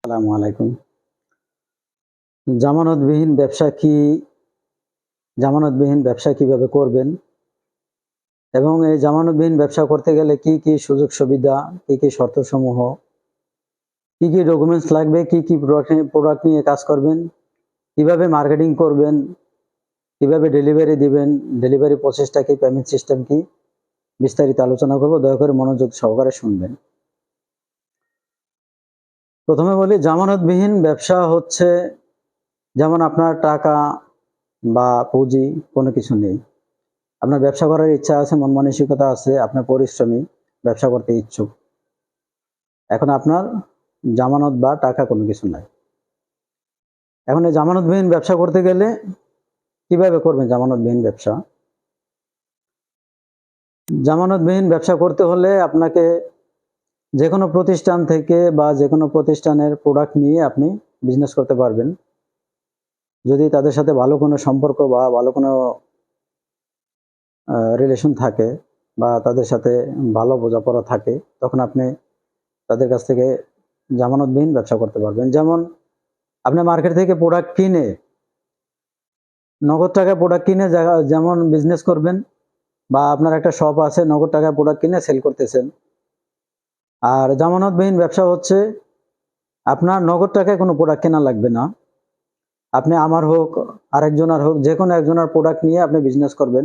আসসালামু আলাইকুম। জামানতবিহীন ব্যবসা কি জামানতবিহীন ব্যবসা কিভাবে করবেন এবং এই জামানতবিহীন ব্যবসা করতে গেলে কি কি সুযোগ সুবিধা, কি কি শর্তসমূহ, কি কি ডকুমেন্টস লাগবে, কি কি প্রোডাক্ট নিয়ে কাজ করবেন, কিভাবে মার্কেটিং করবেন, কিভাবে ডেলিভারি দিবেন, ডেলিভারি প্রসেসটা কি, পেমেন্ট সিস্টেম কি, বিস্তারিত আলোচনা করব। দয়া করে মনোযোগ সহকারে শুনবেন। প্রথমে বলি, জামানতবিহীন ব্যবসা হচ্ছে যেমন আপনার টাকা বা পুঁজি কোনো কিছু নেই। আপনার ব্যবসা করার ইচ্ছা আছে, মন মানসিকতা আছে, আপনার পরিশ্রমী, ব্যবসা করতে ইচ্ছুক। এখন আপনার জামানত বা টাকা কোনো কিছু নাই। এখন এই জামানতবিহীন ব্যবসা করতে গেলে কিভাবে করবেন জামানতবিহীন ব্যবসা? জামানতবিহীন ব্যবসা করতে হলে আপনাকে যে কোনো প্রতিষ্ঠান থেকে বা যে কোনো প্রতিষ্ঠানের প্রোডাক্ট নিয়ে আপনি বিজনেস করতে পারবেন। যদি তাদের সাথে ভালো কোনো সম্পর্ক বা ভালো কোনো রিলেশন থাকে বা তাদের সাথে ভালো বোঝাপড়া থাকে, তখন আপনি তাদের কাছ থেকে জামানতবিহীন ব্যবসা করতে পারবেন। যেমন আপনি মার্কেট থেকে প্রোডাক্ট কিনে, নগদ টাকায় প্রোডাক্ট কিনে যেমন বিজনেস করবেন, বা আপনার একটা শপ আছে, নগদ টাকায় প্রোডাক্ট কিনে সেল করতেছেন। আর জামানতবিহীন ব্যবসা হচ্ছে আপনার নগদ টাকায় কোনো প্রোডাক্ট কেনা লাগবে না। আপনি আমার হোক, আরেকজনের হোক, যে কোনো একজনের প্রোডাক্ট নিয়ে আপনি বিজনেস করবেন।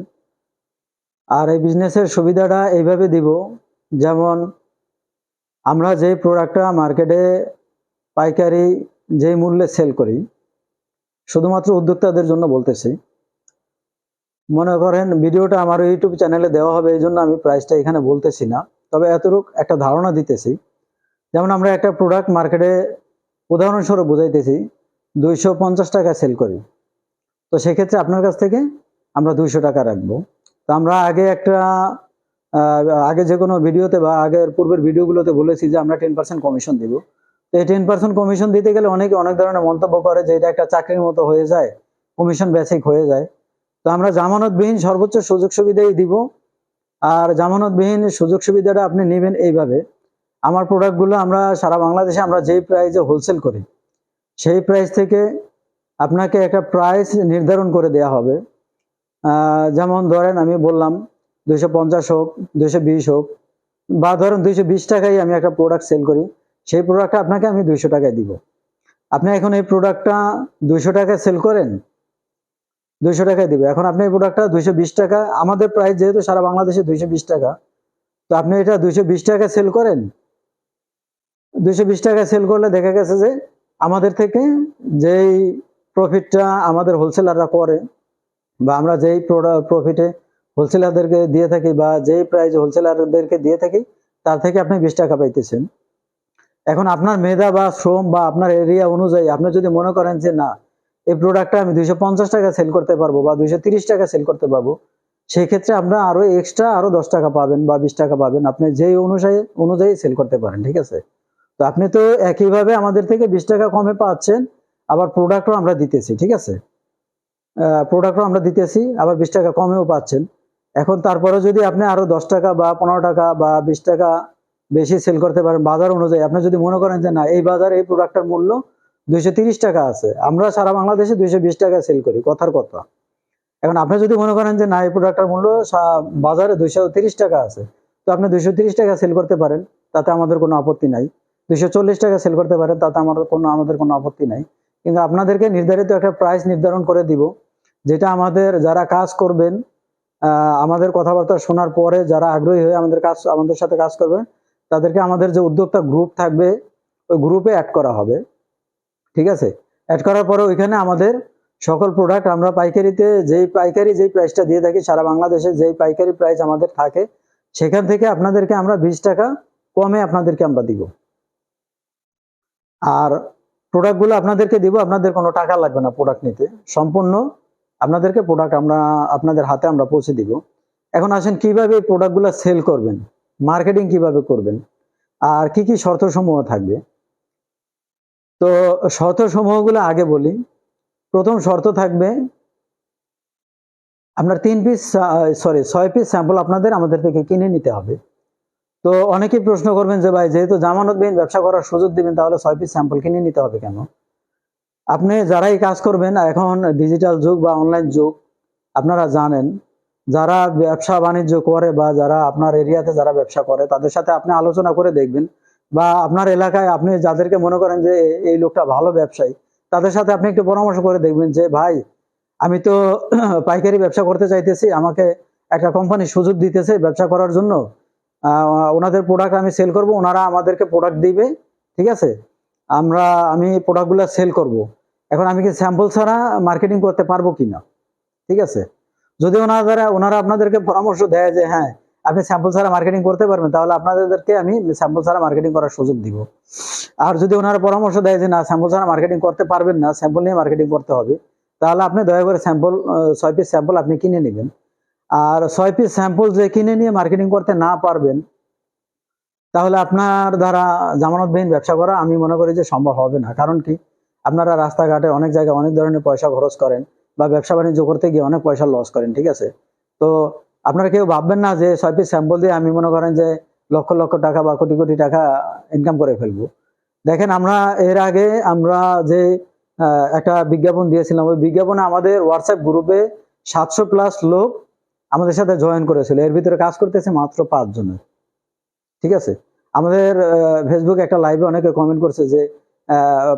আর এই বিজনেসের সুবিধাটা এইভাবে দিব, যেমন আমরা যে প্রোডাক্টটা মার্কেটে পাইকারি যে মূল্যে সেল করি, শুধুমাত্র উদ্যোক্তাদের জন্য বলতেছি। মনে করেন ভিডিওটা আমার ইউটিউব চ্যানেলে দেওয়া হবে, এই জন্য আমি প্রাইসটা এখানে বলতেছি না, তবে এতটুক একটা ধারণা দিতেছি। যেমন আমরা একটা প্রোডাক্ট মার্কেটে উদাহরণস্বরূপ বুঝাইতেছি 250 টাকা সেল করি, তো সেক্ষেত্রে আপনার কাছ থেকে আমরা 200 টাকা রাখবো। তো আমরা আগে যে কোনো ভিডিওতে বা আগের পূর্বের ভিডিওগুলোতে বলেছি যে আমরা 10% কমিশন দিব। তো এই 10% কমিশন দিতে গেলে অনেকে অনেক ধরনের মন্তব্য করে যে এটা একটা চাকরির মতো হয়ে যায়, কমিশন বেসিক হয়ে যায়। তো আমরা জামানতবিহীন সর্বোচ্চ সুযোগ সুবিধাই দিব। আর জামানতবিহীন সুযোগ সুবিধাটা আপনি নেবেন এইভাবে, আমার প্রোডাক্টগুলো আমরা সারা বাংলাদেশে আমরা যেই প্রাইসে হোলসেল করি, সেই প্রাইস থেকে আপনাকে একটা প্রাইস নির্ধারণ করে দেয়া হবে। যেমন ধরেন আমি বললাম 250 হোক, 220 হোক, বা ধরেন 220 টাকায় আমি একটা প্রোডাক্ট সেল করি, সেই প্রোডাক্টটা আপনাকে আমি 200 টাকায় দিব। আপনি এখন এই প্রোডাক্টটা 200 টাকায় সেল করেন, 200 টাকায় দিবে। এখন আপনি এই প্রোডাক্টটা 220 টাকা, আমাদের প্রাইস যেহেতু সারা বাংলাদেশে 220 টাকা, তো আপনি এটা 220 টাকায় সেল করেন। 220 টাকায় সেল করলে দেখা গেছে যে আমাদের থেকে যেই প্রফিটটা আমাদের হোলসেলাররা করে, বা আমরা যেই প্রফিটে হোলসেলারদেরকে দিয়ে থাকি বা যেই প্রাইসে হোলসেলারদেরকে দিয়ে থাকি, তার থেকে আপনি 20 টাকা পাইতেছেন। এখন আপনার মেধা বা শ্রম বা আপনার এরিয়া অনুযায়ী আপনি যদি মনে করেন যে না, এই প্রোডাক্টটা আমি 250 টাকা সেল করতে পারবো বা 230 টাকা সেল করতে পারবো, সেই ক্ষেত্রে আপনার আরো এক্সট্রা আরো 10 টাকা পাবেন বা 20 টাকা পাবেন, আপনি যেই অনুযায়ী সেল করতে পারেন। ঠিক আছে? তো আপনি তো একইভাবে আমাদের থেকে 20 টাকা কমে পাচ্ছেন, আবার প্রোডাক্টও আমরা দিতেছি। ঠিক আছে? প্রোডাক্টও আমরা দিতেছি, আবার 20 টাকা কমেও পাচ্ছেন। এখন তারপরে যদি আপনি আরো 10 টাকা বা 15 টাকা বা 20 টাকা বেশি সেল করতে পারেন বাজার অনুযায়ী, আপনি যদি মনে করেন যে না, এই বাজারে এই প্রোডাক্টের মূল্য 230 টাকা আছে, আমরা সারা বাংলাদেশে 220 টাকা সেল করি, কথার কথা। এখন আপনি যদি মনে করেন যে না, এই প্রোডাক্টের মূল্য বাজারে 230 টাকা আছে, তো আপনি 230 টাকা সেল করতে পারেন, তাতে আমাদের কোনো আপত্তি নাই। 240 টাকা সেল করতে পারেন, তাতে আমাদের কোনো আপত্তি নাই। কিন্তু আপনাদেরকে নির্ধারিত একটা প্রাইস নির্ধারণ করে দিব, যেটা আমাদের যারা কাজ করবেন, আমাদের কথাবার্তা শোনার পরে যারা আগ্রহী হয়ে আমাদের সাথে কাজ করবেন, তাদেরকে আমাদের যে উদ্যোক্তা গ্রুপ থাকবে, ওই গ্রুপে অ্যাড করা হবে। ঠিক আছে? অ্যাড করার পরে ওইখানে আমাদের সকল প্রোডাক্ট আমরা যেই প্রাইসটা দিয়ে থাকি, সারা বাংলাদেশে যেই পাইকারি প্রাইস আমাদের থাকে, সেখান থেকে আপনাদেরকে আমরা 20 টাকা কমে আপনাদেরকে আমরা দিব। আর প্রোডাক্টগুলো আপনাদেরকে দিব, আপনাদের কোনো টাকা লাগবে না প্রোডাক্ট নিতে, সম্পূর্ণ আপনাদেরকে প্রোডাক্ট আমরা আপনাদের হাতে আমরা পৌঁছে দিব। এখন আসেন কিভাবে এই প্রোডাক্টগুলো সেল করবেন, মার্কেটিং কিভাবে করবেন, আর কি কি শর্ত সমূহ থাকবে। তো শর্ত সমূহগুলো আগে বলি। প্রথম শর্ত থাকবে, আপনার 6 পিস স্যাম্পল আপনাদের আমাদের থেকে কিনে নিতে হবে। তো অনেকেই প্রশ্ন করবেন যে ভাই যেহেতু জামানতবিহীন ব্যবসা করার সুযোগ দিবেন তাহলে 6 পিস স্যাম্পল কিনে নিতে হবে কেন? আপনি যারাই কাজ করবেন, এখন ডিজিটাল যুগ বা অনলাইন যুগ, আপনারা জানেন যারা ব্যবসা বাণিজ্য করে বা যারা আপনার এরিয়াতে যারা ব্যবসা করে তাদের সাথে আপনি আলোচনা করে দেখবেন, বা আপনার এলাকায় আপনি যাদেরকে মনে করেন যে এই লোকটা ভালো ব্যবসায়ী, তাদের সাথে আপনি একটু পরামর্শ করে দেখবেন যে ভাই আমি তো পাইকারি ব্যবসা করতে চাইতেছি, আমাকে একটা কোম্পানি সুযোগ দিতেছে ব্যবসা করার জন্য, ওনাদের প্রোডাক্ট আমি সেল করব, ওনারা আমাদেরকে প্রোডাক্ট দিবে, ঠিক আছে, আমি প্রোডাক্টগুলো সেল করব। এখন আমি কি স্যাম্পল ছাড়া মার্কেটিং করতে পারবো কিনা? ঠিক আছে, যদি ওনারা আপনাদেরকে পরামর্শ দেয় যে হ্যাঁ আপনি স্যাম্পল ছাড়া মার্কেটিং করতে পারবেন, তাহলে আপনাদেরকে আমি স্যাম্পল ছাড়া মার্কেটিং করার সুযোগ দিব। আর যদি ওনারা পরামর্শ দেয় যে না স্যাম্পল ছাড়া মার্কেটিং করতে পারবেন না, স্যাম্পল নিয়ে মার্কেটিং করতে হবে, তাহলে আপনি দয়া করে 6 পিস স্যাম্পল আপনি কিনে নেবেন। আর 6 পিস স্যাম্পল যে কিনে নিয়ে মার্কেটিং করতে না পারবেন, তাহলে আপনার দ্বারা জামানতবিহীন ব্যবসা করা আমি মনে করি যে সম্ভব হবে না। কারণ কি, আপনারা রাস্তাঘাটে অনেক জায়গায় অনেক ধরনের পয়সা খরচ করেন বা ব্যবসা বাণিজ্য করতে গিয়ে অনেক পয়সা লস করেন, ঠিক আছে। তো আপনারা কেউ ভাববেন না যে 6 পিস স্যাম্পল দিয়ে আমি মনে করেন যে লক্ষ লক্ষ টাকা বা কোটি কোটি টাকা ইনকাম করে ফেলবো। দেখেন, এর আগে আমরা যে একটা বিজ্ঞাপন দিয়েছিলাম, ওই বিজ্ঞাপনে আমাদের হোয়াটসঅ্যাপ গ্রুপে 700+ লোক আমাদের সাথে জয়েন করেছিল, এর ভিতরে কাজ করতেছে মাত্র 5 জনের, ঠিক আছে। আমাদের ফেসবুক একটা লাইভে অনেকে কমেন্ট করছে যে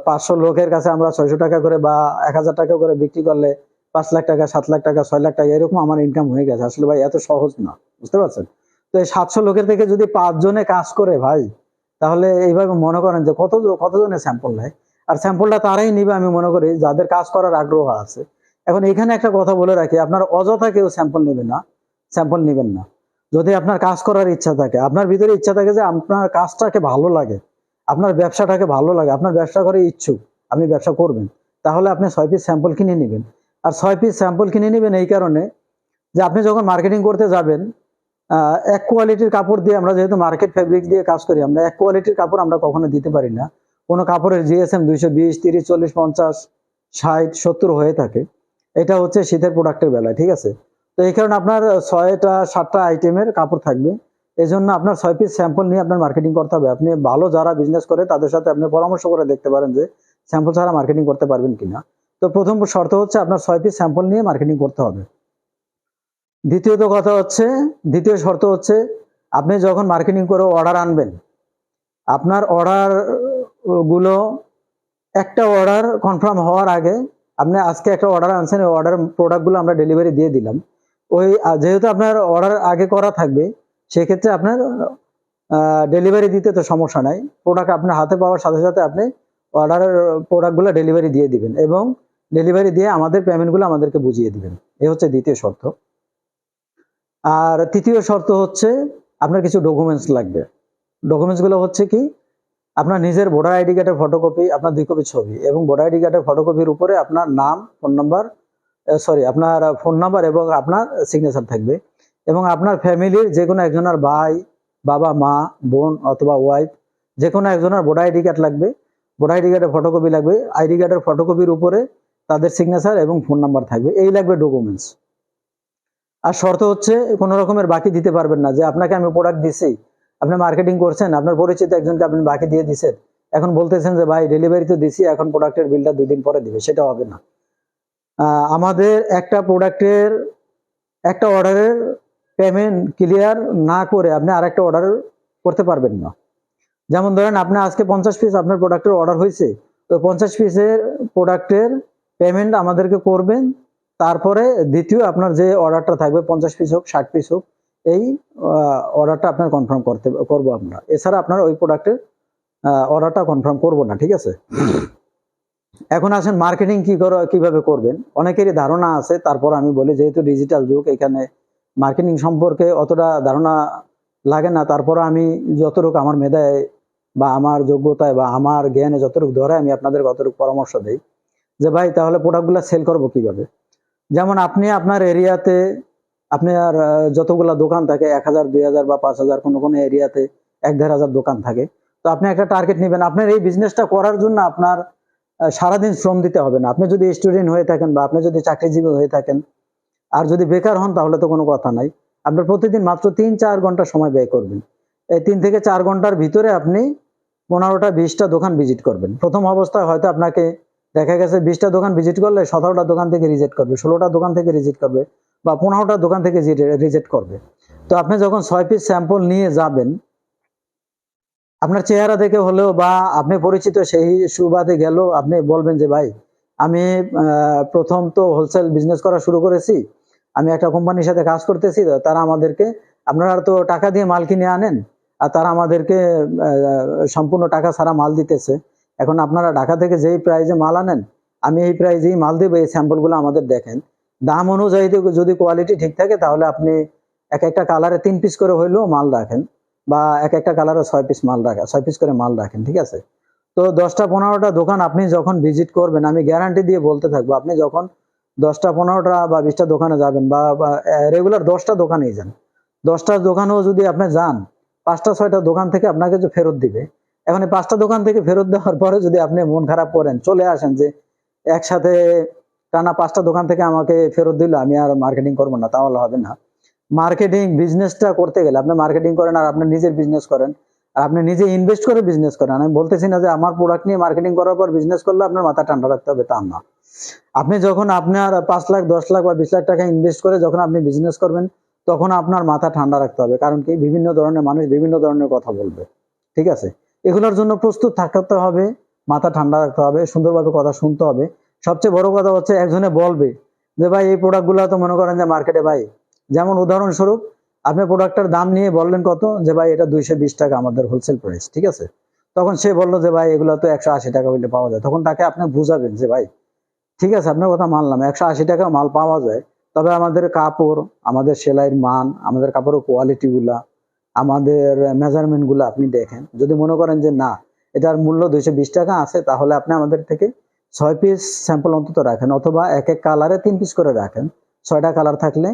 500 লোকের কাছে আমরা 600 টাকা করে বা 1000 টাকা করে বিক্রি করলে 5 লাখ টাকা, 7 লাখ টাকা, 6 লাখ টাকা এরকম আমার ইনকাম হয়ে গেছে। আসলে ভাই এত সহজ না, বুঝতে পারছেন? তো এই 700 লোকের থেকে যদি 5 জনে কাজ করে ভাই, তাহলে এইভাবে মনে করেন যে কতজনের স্যাম্পল নেয়। আর স্যাম্পলটা তারাই নিবে আমি মনে করি যাদের কাজ করার আগ্রহ আছে। এখন এখানে একটা কথা বলে রাখি, আপনার অযথা কেউ স্যাম্পল নেবেন না। যদি আপনার কাজ করার ইচ্ছা থাকে, আপনার ভিতরে ইচ্ছা থাকে যে আপনার কাজটাকে ভালো লাগে, আপনার ব্যবসাটাকে ভালো লাগে, আপনার ব্যবসা করে ইচ্ছুক, আপনি ব্যবসা করবেন, তাহলে আপনি 6 পিস স্যাম্পল কিনে নেবেন। আর 6 পিস স্যাম্পল কিনে নেবেন এই কারণে যে আপনি যখন মার্কেটিং করতে যাবেন, এক কোয়ালিটির কাপড় দিয়ে, আমরা যেহেতু মার্কেট ফেব্রিক দিয়ে কাজ করি, আমরা এক কোয়ালিটির কাপড় আমরা কখনো দিতে পারি না। কোনো কাপড়ের জিএসএম 220, 30, 40, 50, 60, 70 হয়ে থাকে। এটা হচ্ছে শীতের প্রোডাক্টের বেলায়, ঠিক আছে। তো এই কারণে আপনার 6টা 7টা আইটেমের কাপড় থাকবে। এই জন্য আপনার 6 পিস স্যাম্পল নিয়ে আপনার মার্কেটিং করতে হবে। আপনি ভালো যারা বিজনেস করে তাদের সাথে আপনি পরামর্শ করে দেখতে পারেন যে স্যাম্পল ছাড়া মার্কেটিং করতে পারবেন কিনা। তো প্রথম শর্ত হচ্ছে আপনার 6 পিস স্যাম্পল নিয়ে মার্কেটিং করতে হবে। দ্বিতীয় শর্ত হচ্ছে আপনি যখন মার্কেটিং করে অর্ডার আনবেন, আপনার অর্ডার গুলো, একটা অর্ডার কনফার্ম হওয়ার আগে, আপনি আজকে একটা অর্ডার আনছেন, ওই অর্ডার প্রোডাক্টগুলো আমরা ডেলিভারি দিয়ে দিলাম। যেহেতু আপনার অর্ডার আগে করা থাকবে, সেক্ষেত্রে আপনার ডেলিভারি দিতে তো সমস্যা নাই। প্রোডাক্ট আপনার হাতে পাওয়ার সাথে সাথে আপনি অর্ডারের প্রোডাক্টগুলো ডেলিভারি দিয়ে দিবেন এবং ডেলিভারি দিয়ে আমাদের পেমেন্টগুলো আমাদেরকে বুঝিয়ে দিবেন। এই হচ্ছে দ্বিতীয় শর্ত। আর তৃতীয় শর্ত হচ্ছে আপনার কিছু ডকুমেন্টস লাগবে। ডকুমেন্টসগুলো হচ্ছে কি, আপনার নিজের ভোটার আইডি কার্ডের ফটোকপি, আপনার 2 কপি ছবি, এবং ভোটার আইডি কার্ডের ফটোকপির উপরে আপনার নাম, ফোন নাম্বার এবং আপনার সিগনেচার থাকবে। এবং আপনার ফ্যামিলির যে কোনো একজনের ভাই, বাবা, মা, বোন অথবা ওয়াইফ, যে কোনো একজনের ভোটার আইডি কার্ড লাগবে, ভোটার আইডি কার্ডের ফটোকপি লাগবে। আইডি কার্ডের ফটোকপির উপরে তাদের সিগনেচার এবং ফোন নাম্বার থাকবে, এই লাগবে ডকুমেন্টস। আর শর্ত হচ্ছে কোনো রকমের বাকি দিতে পারবেন না। যে আপনাকে আমি প্রোডাক্ট দিছি, আপনি মার্কেটিং করছেন, আপনার পরিচিত একজনকে আপনি বাকি দিয়ে দিচ্ছেন, এখন বলতেছেন যে ভাই ডেলিভারি তো দিছি, এখন প্রোডাক্টের বিলটা 2 দিন পরে দিবে, সেটা হবে না। আমাদের একটা প্রোডাক্টের একটা অর্ডারের পেমেন্ট ক্লিয়ার না করে আপনি আরেকটা অর্ডার করতে পারবেন না। যেমন ধরেন আপনি আজকে 50 পিস আপনার প্রোডাক্টের অর্ডার হয়েছে, তো 50 পিসের প্রোডাক্টের পেমেন্ট আমাদেরকে করবেন, তারপরে দ্বিতীয় আপনার যে অর্ডারটা থাকবে 50 পিস হোক 60 পিস হোক, এই অর্ডারটা আপনার কনফার্ম করবো আমরা। এছাড়া আপনার ওই প্রোডাক্টের অর্ডারটা কনফার্ম করবো না, ঠিক আছে। এখন আসেন মার্কেটিং কিভাবে করবেন। অনেকেরই ধারণা আছে, তারপর আমি বলি যেহেতু ডিজিটাল যুগ, এখানে মার্কেটিং সম্পর্কে অতটা ধারণা লাগে না, তারপর আমি যতটুকু আমার মেধায় বা আমার যোগ্যতায় বা আমার জ্ঞানে যতটুকু ধরে আমি আপনাদের কতটুকু পরামর্শ দেই যে ভাই তাহলে প্রোডাক্টগুলো সেল করবো কিভাবে। যেমন আপনি আপনার এরিয়াতে আপনার যতগুলা দোকান থাকে, 1000, 2000 বা 5000, কোনো এরিয়াতে 1-1500 দোকান থাকে। তো আপনি একটা টার্গেট নেবেন। আপনার এই বিজনেসটা করার জন্য আপনার সারাদিন শ্রম দিতে হবে না। আপনি যদি স্টুডেন্ট হয়ে থাকেন বা আপনি যদি চাকরিজীবী হয়ে থাকেন আর যদি বেকার হন, তাহলে তো কোনো কথা নাই। আপনার প্রতিদিন মাত্র 3-4 ঘন্টা সময় ব্যয় করবেন। এই 3 থেকে 4 ঘন্টার ভিতরে আপনি 15টা 20টা দোকান ভিজিট করবেন। প্রথম অবস্থায় হয়তো আপনাকে দেখা গেছে 20টা দোকান ভিজিট করলে 17টা দোকান থেকে রিজেক্ট করবে, 16টা দোকান থেকে রিজেক্ট করবে, বা 15টা দোকান থেকে রিজেক্ট করবে। তো আপনি যখন 6 পিস স্যাম্পল নিয়ে যাবেন, আপনার চেহারা দেখে হলেও বা আপনি পরিচিত সেই সুবাদে গেল, আপনি বলবেন যে ভাই আমি প্রথম তো হোলসেল বিজনেস করা শুরু করেছি, আমি একটা কোম্পানির সাথে কাজ করতেছি, তারা আমাদেরকে, আপনারা তো টাকা দিয়ে মাল কিনে আনেন আর তারা আমাদেরকে সম্পূর্ণ টাকা ছাড়া মাল দিতেছে। এখন আপনারা ঢাকা থেকে যেই প্রাইজে মাল আনেন, আমি এই প্রাইজেই মাল দেবো, এই স্যাম্পলগুলো আমাদের দেখেন, দাম অনুযায়ী যদি কোয়ালিটি ঠিক থাকে তাহলে আপনি এক একটা কালারে 3 পিস করে হইলেও মাল রাখেন, বা এক একটা কালারে 6 পিস মাল রাখেন, 6 পিস করে মাল রাখেন, ঠিক আছে। তো 10টা 15টা দোকান আপনি যখন ভিজিট করবেন, আমি গ্যারান্টি দিয়ে বলতে থাকবো, আপনি যখন 10টা 15টা বা 20টা দোকানে যাবেন, বা রেগুলার 10টা দোকানেই যান, 10টা দোকানেও যদি আপনি যান, 5টা 6টা দোকান থেকে আপনাকে যে ফেরত দিবে, এখন এই 5টা দোকান থেকে ফেরত দেওয়ার পরে যদি আপনি মন খারাপ করেন, চলে আসেন যে একসাথে টানা 5টা দোকান থেকে আমাকে ফেরত দিল, আমি আর মার্কেটিং করবো না, তাহলে হবে না। মার্কেটিং বিজনেসটা করতে গেলে আপনি মার্কেটিং করেন আর আপনি নিজের বিজনেস করেন, আর আপনি নিজে ইনভেস্ট করে বিজনেস করেন। আমি বলতেছি না যে আমার প্রোডাক্ট নিয়ে মার্কেটিং করার পর বিজনেস করলে আপনার মাথা ঠান্ডা রাখতে হবে, তা না। আপনি যখন আপনার 5 লাখ 10 লাখ বা 20 লাখ টাকা ইনভেস্ট করে যখন আপনি বিজনেস করবেন, তখন আপনার মাথা ঠান্ডা রাখতে হবে। কারণ কি, বিভিন্ন ধরনের মানুষ বিভিন্ন ধরনের কথা বলবে, ঠিক আছে। এগুলোর জন্য প্রস্তুত থাকতে হবে, মাথা ঠান্ডা রাখতে হবে, সুন্দরভাবে কথা শুনতে হবে। সবচেয়ে বড় কথা হচ্ছে, একজনে বলবে যে ভাই এই প্রোডাক্টগুলো তো মনে করেন যে মার্কেটে, ভাই যেমন উদাহরণস্বরূপ আপনি প্রোডাক্টের দাম নিয়ে বললেন কত, যে ভাই এটা 220 টাকা আমাদের হোলসেল প্রাইস, ঠিক আছে। তখন সে বললো যে ভাই এগুলো তো 180 টাকা হইলে পাওয়া যায়। তখন তাকে আপনি বুঝাবেন যে ভাই ঠিক আছে, আপনার কথা মানলাম, 180 টাকা মাল পাওয়া যায়, তবে আমাদের কাপড়, আমাদের সেলাইয়ের মান, আমাদের কাপড়ের কোয়ালিটি গুলা, আমাদের মেজারমেন্ট গুলা আপনি দেখেন। যদি মনে করেন যে না, এটার মূল্য 220 টাকা আছে, তাহলে আপনি আমাদের থেকে 6 পিস স্যাম্পল অন্তত রাখেন, অথবা এক এক কালারে 3 পিস করে রাখেন। 6টা কালার থাকলে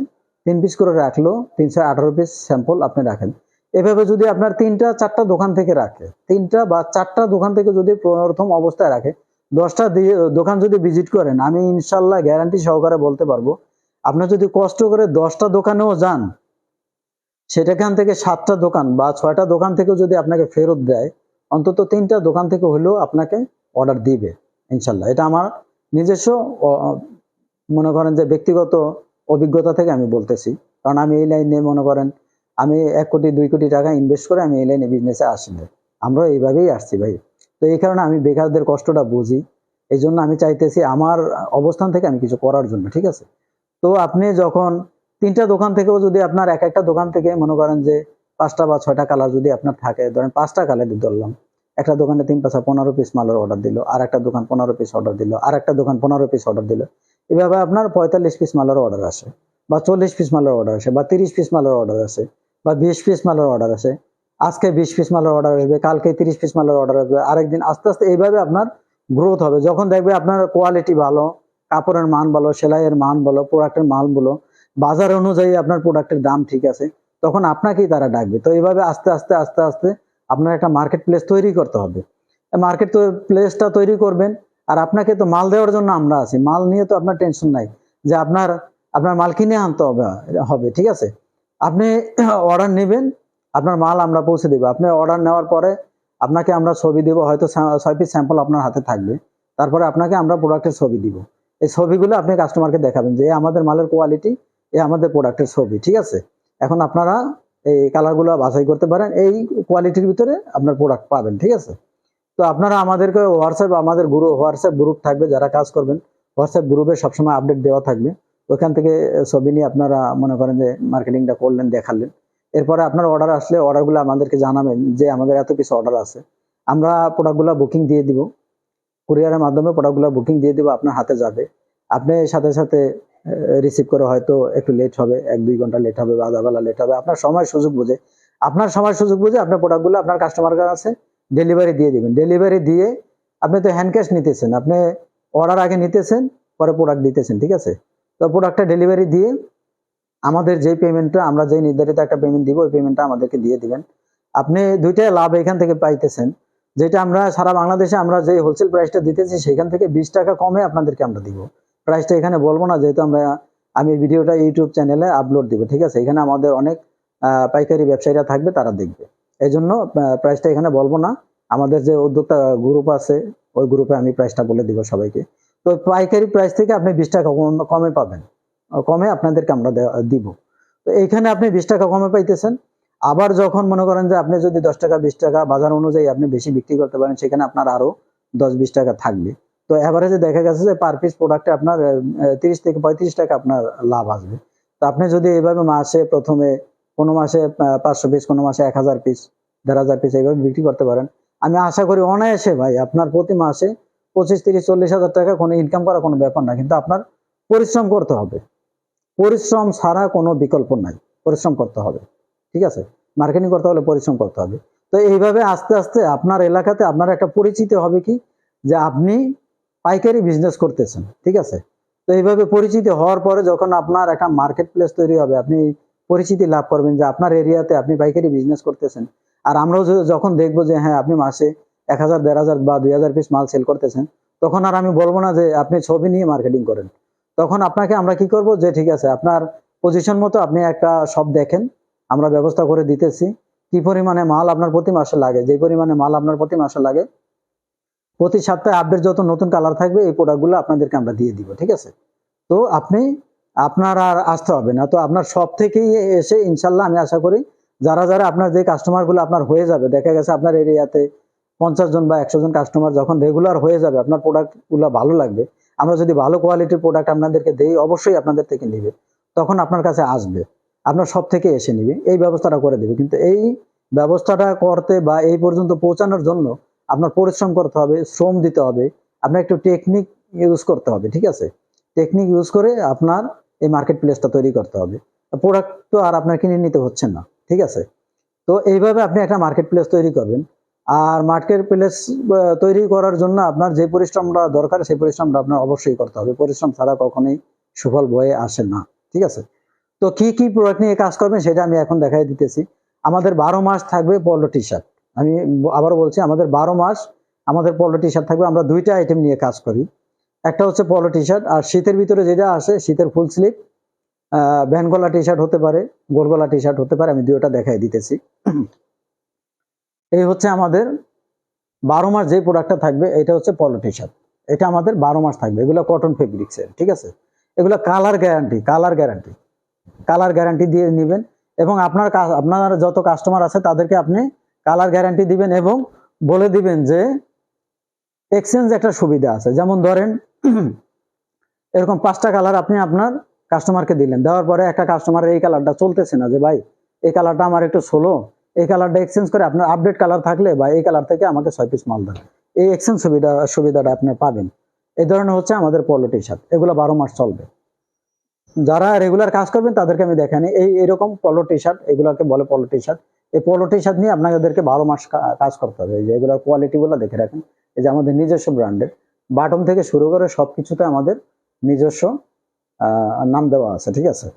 3 পিস করে রাখলো, 318 পিস স্যাম্পল আপনি রাখেন। এভাবে যদি আপনার 3টা 4টা দোকান থেকে রাখে, 3টা বা 4টা দোকান থেকে যদি প্রথম অবস্থায় রাখে, 10টা দোকান যদি ভিজিট করেন, আমি ইনশাল্লাহ গ্যারান্টি সহকারে বলতে পারবো, আপনার যদি কষ্ট করে 10টা দোকানেও যান, সেটাখান থেকে 7টা দোকান বা 6টা দোকান থেকে যদি আপনাকে ফেরত দেয়, অন্তত 3টা দোকান থেকে হলেও আপনাকে অর্ডার দিবে ইনশাল্লাহ। এটা আমার নিজস্ব মনে করেন যে ব্যক্তিগত অভিজ্ঞতা থেকে আমি বলতেছি। কারণ আমি এই লাইনে মনে করেন আমি 1 কোটি 2 কোটি টাকা ইনভেস্ট করে আমি এই লাইনে বিজনেসে আসিনি, আমরা এইভাবেই আসছি ভাই। তো এই কারণে আমি বেকারদের কষ্টটা বুঝি, এই জন্য আমি চাইতেছি আমার অবস্থান থেকে আমি কিছু করার জন্য, ঠিক আছে। তো আপনি যখন 3টা দোকান থেকেও যদি আপনার এক একটা দোকান থেকে মনে করেন যে 5টা বা 6টা কালার যদি আপনার থাকে, ধরেন 5টা কালার ধরলাম, একটা দোকানে 3 5 15 পিস মালের অর্ডার দিল, আর একটা দোকান 15 পিস অর্ডার দিল, আর একটা দোকান 15 পিস অর্ডার দিল, এভাবে আপনার 45 পিস মালের অর্ডার আসে, বা 40 পিস মালের অর্ডার আসে, বা 30 পিস মালের অর্ডার আসে, বা 20 পিস মালের অর্ডার আসে। আজকে 20 পিস মালের অর্ডার আসবে, কালকে 30 পিস মালের অর্ডার আসবে, আরেকদিন আস্তে আস্তে এইভাবে আপনার গ্রোথ হবে। যখন দেখবে আপনার কোয়ালিটি ভালো, কাপড়ের মান ভালো, সেলাইয়ের মান ভালো, প্রোডাক্টের মান ভালো, বাজার অনুযায়ী আপনার প্রোডাক্টের দাম ঠিক আছে, তখন আপনাকেই তারা ডাকবে। তো এইভাবে আস্তে আস্তে আস্তে আস্তে আপনার একটা মার্কেট প্লেস তৈরি করতে হবে। মার্কেট প্লেসটা তৈরি করবেন, আর আপনাকে তো মাল দেওয়ার জন্য আমরা আছি, মাল নিয়ে তো আপনার টেনশন নাই, যে আপনার আপনার মাল কিনে আনতে হবে, ঠিক আছে। আপনি অর্ডার নেবেন, আপনার মাল আমরা পৌঁছে দেবো। আপনি অর্ডার নেওয়ার পরে আপনাকে আমরা ছবি দেবো, হয়তো 6 পিস স্যাম্পল আপনার হাতে থাকবে, তারপরে আপনাকে আমরা প্রোডাক্টের ছবি দিব। এই ছবিগুলো আপনি কাস্টমারকে দেখাবেন যে আমাদের মালের কোয়ালিটি, এই আমাদের প্রোডাক্টের ছবি, ঠিক আছে। এখন আপনারা এই কালারগুলো বাছাই করতে পারেন, এই কোয়ালিটির ভিতরে আপনার প্রোডাক্ট পাবেন, ঠিক আছে। তো আপনারা আমাদেরকে আমাদের হোয়াটসঅ্যাপ গ্রুপ থাকবে, যারা কাজ করবেন হোয়াটসঅ্যাপ গ্রুপে সবসময় আপডেট দেওয়া থাকবে, ওখান থেকে ছবি নিয়ে আপনারা মনে করেন যে মার্কেটিংটা করলেন, দেখালেন। এরপরে আপনার অর্ডার আসলে অর্ডারগুলো আমাদেরকে জানাবেন যে আমাদের এত কিছু অর্ডার আছে, আমরা প্রোডাক্টগুলো বুকিং দিয়ে দিব, কুরিয়ারের মাধ্যমে প্রোডাক্টগুলো বুকিং দিয়ে দিব, আপনার হাতে যাবে। আপনি সাথে সাথে রিসিভ করে হয়তো একটু লেট হবে, 1-2 ঘন্টা লেট হবে, বা আধা বেলা লেট হবে, আপনার সময় সুযোগ বুঝে, আপনার প্রোডাক্টগুলো আপনার কাস্টমারের কাছে ডেলিভারি দিয়ে দিবেন। ডেলিভারি দিয়ে আপনি তো হ্যান্ড ক্যাশ নিতেছেন, আপনি অর্ডার আগে নিতেছেন, পরে প্রোডাক্ট দিতেছেন, ঠিক আছে। তো প্রোডাক্টটা ডেলিভারি দিয়ে আমাদের যে পেমেন্টটা, আমরা যে নির্ধারিত একটা পেমেন্ট দিব, ওই পেমেন্টটা আমাদেরকে দিয়ে দিবেন। আপনি দুইটাই লাভ এখান থেকে পাইতেছেন, যেটা আমরা সারা বাংলাদেশে আমরা যে হোলসেল প্রাইসটা দিতেছি সেখান থেকে 20 টাকা কমে আপনাদেরকে আমরা দিব। প্রাইসটা এখানে বলবো না, যেহেতু আমি ভিডিওটা ইউটিউব চ্যানেলে আপলোড দিব, ঠিক আছে। এখানে আমাদের অনেক পাইকারি ব্যবসায়ীরা থাকবে, তারা দেখবে। এই জন্য প্রাইসটা এখানে বলবো না। আমাদের যে উদ্যোক্তা গ্রুপ আছে ওই গ্রুপে আমি প্রাইসটা বলে দিব সবাইকে। তো পাইকারি প্রাইস থেকে আপনি 20 টাকা কমে পাবেন, কমে আপনাদেরকে আমরা দিব। তো এইখানে আপনি 20 টাকা কমে পাইতেছেন। আবার যখন মনে করেন যে আপনি যদি 10 টাকা 20 টাকা বাজার অনুযায়ী আপনি বেশি বিক্রি করতে পারেন, সেখানে আপনার আরো 10-20 টাকা থাকবে। তো এভারেজে দেখা গেছে যে পার পিস প্রোডাক্টে আপনার 30 থেকে 35 টাকা আপনার লাভ আসবে। তো আপনি যদি এইভাবে মাসে প্রথমে কোনো মাসে 500 পিস, কোনো মাসে 1000 পিস, 1500 পিস এইভাবে বিক্রি করতে পারেন, আমি আশা করি অনায়াসে ভাই আপনার প্রতি মাসে 25, 30, 40 হাজার টাকা কোনো ইনকাম করা কোনো ব্যাপার না। কিন্তু আপনার পরিশ্রম করতে হবে, পরিশ্রম ছাড়া কোনো বিকল্প নাই, পরিশ্রম করতে হবে। ঠিক আছে, মার্কেটিং করতে হলে পরিশ্রম করতে হবে। তো এইভাবে আস্তে আস্তে আপনার এলাকাতে আপনার একটা পরিচিতি হবে কি, যে আপনি পাইকারি বিজনেস করতেছেন। ঠিক আছে, তো এইভাবে পরিচিতি হওয়ার পরে যখন আপনার একটা মার্কেট প্লেস তৈরি হবে, আপনি পরিচিতি লাভ করবেন যে আপনার এরিয়াতে আপনি পাইকারি বিজনেস করতেছেন। আর আমরাও যখন দেখবো যে হ্যাঁ আপনি মাসে 1000, 1500 বা 2000 পিস মাল সেল করতেছেন, তখন আর আমি বলবো না যে আপনি ছবি নিয়ে মার্কেটিং করেন। তখন আপনাকে আমরা কি করব, যে ঠিক আছে আপনার পজিশন মতো আপনি একটা শপ দেখেন, আমরা ব্যবস্থা করে দিতেছি। কি পরিমাণে মাল আপনার প্রতি মাসে লাগে, যে পরিমাণে মাল আপনার প্রতি মাসে লাগে, প্রতি সপ্তাহে আপডেট যত নতুন কালার থাকবে এই প্রোডাক্টগুলো আপনাদেরকে আমরা দিয়ে দিব। ঠিক আছে, তো আপনি আপনার আর আসতে হবে না। তো আপনার সব থেকেই এসে ইনশাল্লাহ আমি আশা করি যারা যারা আপনার যে কাস্টমারগুলো আপনার হয়ে যাবে, দেখা গেছে আপনার এরিয়াতে 50 জন বা 100 জন কাস্টমার যখন রেগুলার হয়ে যাবে, আপনার প্রোডাক্টগুলো ভালো লাগবে, আমরা যদি ভালো কোয়ালিটির প্রোডাক্ট আপনাদেরকে দেই, অবশ্যই আপনাদের থেকে নিবে, তখন আপনার কাছে আসবে, আপনার সব থেকে এসে নিবে, এই ব্যবস্থাটা করে দেবে। কিন্তু এই ব্যবস্থাটা করতে বা এই পর্যন্ত পৌঁছানোর জন্য আপনার পরিশ্রম করতে হবে, শ্রম দিতে হবে, আপনার একটু টেকনিক ইউজ করতে হবে। ঠিক আছে, টেকনিক ইউজ করে আপনার এই মার্কেট প্লেসটা তৈরি করতে হবে। প্রোডাক্ট তো আর আপনার কিনে নিতে হচ্ছে না। ঠিক আছে, তো এইভাবে আপনি একটা মার্কেট প্লেস তৈরি করবেন। আর মার্কেট প্লেস তৈরি করার জন্য আপনার যে পরিশ্রমটা দরকার, সেই পরিশ্রমটা আপনার অবশ্যই করতে হবে। পরিশ্রম ছাড়া কখনোই সুফল বয়ে আসে না। ঠিক আছে, তো কি কি প্রোডাক্ট নিয়ে কাজ করবেন সেটা আমি এখন দেখাই দিতেছি। আমাদের 12 মাস থাকবে পলো টি শার্ট। আমি আবারও বলছি, আমাদের 12 মাস আমাদের পলো টি শার্ট থাকবে। আমরা দুইটা আইটেম নিয়ে কাজ করি, একটা হচ্ছে পলো টি শার্ট, আর শীতের ভিতরে যেটা আসে শীতের ফুল স্লিভ ভ্যান গলা টি শার্ট হতে পারে, গোল গলা টি শার্ট হতে পারে, আমি দুইটা দেখাই দিতেছি। এই হচ্ছে আমাদের 12 মাস যে প্রোডাক্টটা থাকবে, এটা হচ্ছে পলো টি শার্ট। এটা আমাদের 12 মাস থাকবে। এগুলো কটন ফেব্রিক্সের। ঠিক আছে, এগুলো কালার গ্যারান্টি, কালার গ্যারান্টি দিয়ে নেবেন। এবং আপনার যত কাস্টমার আছে তাদেরকে আপনি কালার গ্যারান্টি দিবেন এবং বলে দিবেন যে এক্সচেঞ্জ একটা সুবিধা আছে। যেমন ধরেন এরকম 5টা কালার আপনি আপনার কাস্টমারকে দিলেন, দেওয়ার পরে একটা কাস্টমারের এই কালারটা চলতেছে না, যে ভাই এই কালারটা আমার একটু স্লো, এই কালারটা এক্সচেঞ্জ করে আপনার আপডেট কালার থাকলে বা এই কালার থেকে আমাকে 6 পিস মাল দেন, এই এক্সচেঞ্জ সুবিধাটা আপনি পাবেন। এই ধরনের হচ্ছে আমাদের পলো টি শার্ট, এগুলো 12 মাস চলবে। যারা রেগুলার কাজ করবেন তাদেরকে আমি দেখানি এইরকম পলো টি শার্ট, এগুলোকে বলে পলো টি শার্ট। এই পলো টি শার্ট নিয়ে আপনাদেরকে 12 মাস কাজ করতে হবে। এই যে এগুলোর কোয়ালিটি গুলো দেখে রাখেন, এই যে আমাদের নিজস্ব ব্র্যান্ডের, বাটন থেকে শুরু করে সবকিছুতে আমাদের নিজস্ব নাম দেওয়া আছে। ঠিক আছে,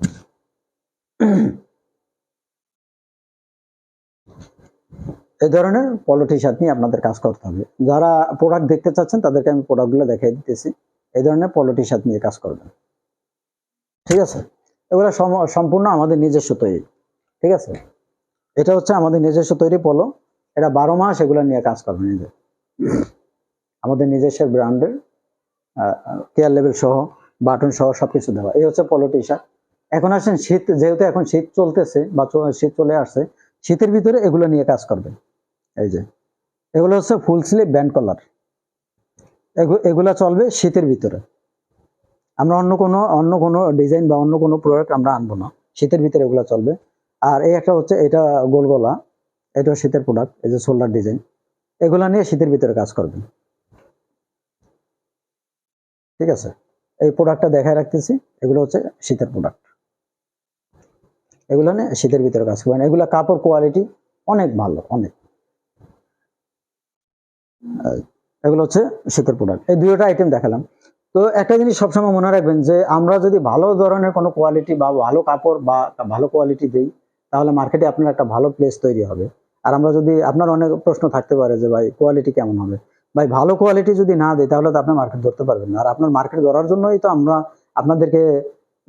এই ধরনের পলো টি শার্ট নিয়ে আপনাদের কাজ করতে হবে। যারা প্রোডাক্ট দেখতে চাচ্ছেন তাদেরকে আমি প্রোডাক্টগুলো দেখিয়ে দিতেছি। এই ধরনের পলো টি শার্ট নিয়ে কাজ করবেন। ঠিক আছে, এগুলো সম্পূর্ণ আমাদের নিজস্ব তৈরি। ঠিক আছে, এটা হচ্ছে আমাদের নিজস্ব তৈরি পলো, এটা 12 মাস এগুলো নিয়ে কাজ করবেন। এই যে আমাদের নিজস্ব ব্র্যান্ডের কেয়ার লেভেল সহ বাটন সহ সবকিছু দেওয়া। এই হচ্ছে পলো টি শার্ট। এখন আসেন শীত, যেহেতু এখন শীত চলতেছে বা শীত চলে আসছে, শীতের ভিতরে এগুলো নিয়ে কাজ করবেন। এই যে এগুলো হচ্ছে ফুল স্লিভ ব্যান্ড কলার, এগুলা চলবে শীতের ভিতরে। আমরা অন্য কোনো ডিজাইন বা অন্য কোনো প্রোডাক্ট আমরা আনবো না, শীতের ভিতরে এগুলো চলবে। আর এই একটা হচ্ছে এটা গোল গলা, এটা শীতের প্রোডাক্ট, এই যে শোল্ডার ডিজাইন, এগুলা নিয়ে শীতের ভিতরে কাজ করবেন। ঠিক আছে, এই প্রোডাক্টটা দেখায় রাখতেছি, এগুলো হচ্ছে শীতের প্রোডাক্ট, এগুলো নিয়ে শীতের ভিতরে কাজ করবেন। এগুলা কাপড় কোয়ালিটি অনেক ভালো, অনেক। এগুলো হচ্ছে শীতের প্রোডাক্ট, এই দুইটা আইটেম দেখালাম। তো একটা জিনিস সবসময় মনে রাখবেন যে আমরা যদি ভালো ধরনের কোনো কোয়ালিটি বা ভালো কাপড় বা ভালো কোয়ালিটি দিই, তাহলে মার্কেটে আপনার একটা ভালো প্লেস তৈরি হবে। আর আমরা যদি, আপনার অনেক প্রশ্ন থাকতে পারে যে ভাই কোয়ালিটি কেমন হবে, ভাই ভালো কোয়ালিটি যদি না দিই তাহলে তো আপনি মার্কেট ধরতে পারবেন না। আর আপনার মার্কেট ধরার জন্যই তো আমরা আপনাদেরকে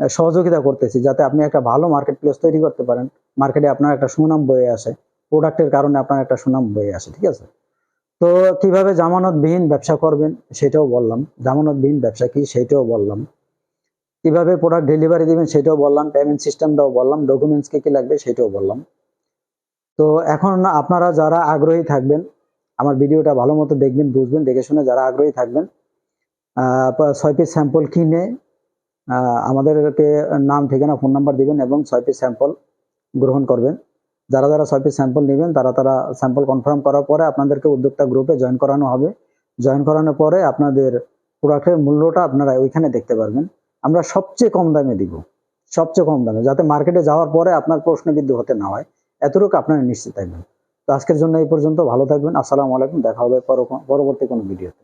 সহযোগিতা করতেছি, যাতে আপনি একটা ভালো মার্কেট প্লেস তৈরি করতে পারেন, মার্কেটে আপনার একটা সুনাম বয়ে আসে। প্রোডাক্টের কারণে আপনার একটা সুনাম বয়ে আসে, ঠিক আছে। তো কিভাবে জামানতবিহীন ব্যবসা করবেন সেটাও বললাম, জামানতবিহীন ব্যবসা কি সেটাও বললাম, কিভাবে প্রোডাক্ট ডেলিভারি দিবেন সেটাও বললাম, পেমেন্ট সিস্টেমটাও বললাম, ডকুমেন্টস কি কি লাগবে সেটাও বললাম। তো এখন আপনারা যারা আগ্রহী থাকবেন, আমার ভিডিওটা ভালো মতো দেখবেন, বুঝবেন, দেখে শুনে যারা আগ্রহী থাকবেন 6 পিস স্যাম্পল কিনে আমাদেরকে নাম, ঠিকানা, ফোন নাম্বার দিবেন এবং 6 পিস স্যাম্পল গ্রহণ করবেন। যারা যারা 6 পিস স্যাম্পল নেবেন তারা স্যাম্পল কনফার্ম করার পরে আপনাদেরকে উদ্যোক্তা গ্রুপে জয়েন করানো হবে। জয়েন করানোর পরে আপনাদের প্রোডাক্টের মূল্যটা আপনারা ওইখানে দেখতে পারবেন। আমরা সবচেয়ে কম দামে দিব, সবচেয়ে কম দামে, যাতে মার্কেটে যাওয়ার পরে আপনার প্রশ্নবিদ্ধ হতে না হয়, এতটুকু আপনারা নিশ্চিত থাকবেন। তো আজকের জন্য এই পর্যন্ত, ভালো থাকবেন। আসসালামু আলাইকুম, দেখা হবে পরবর্তী কোনো ভিডিওতে।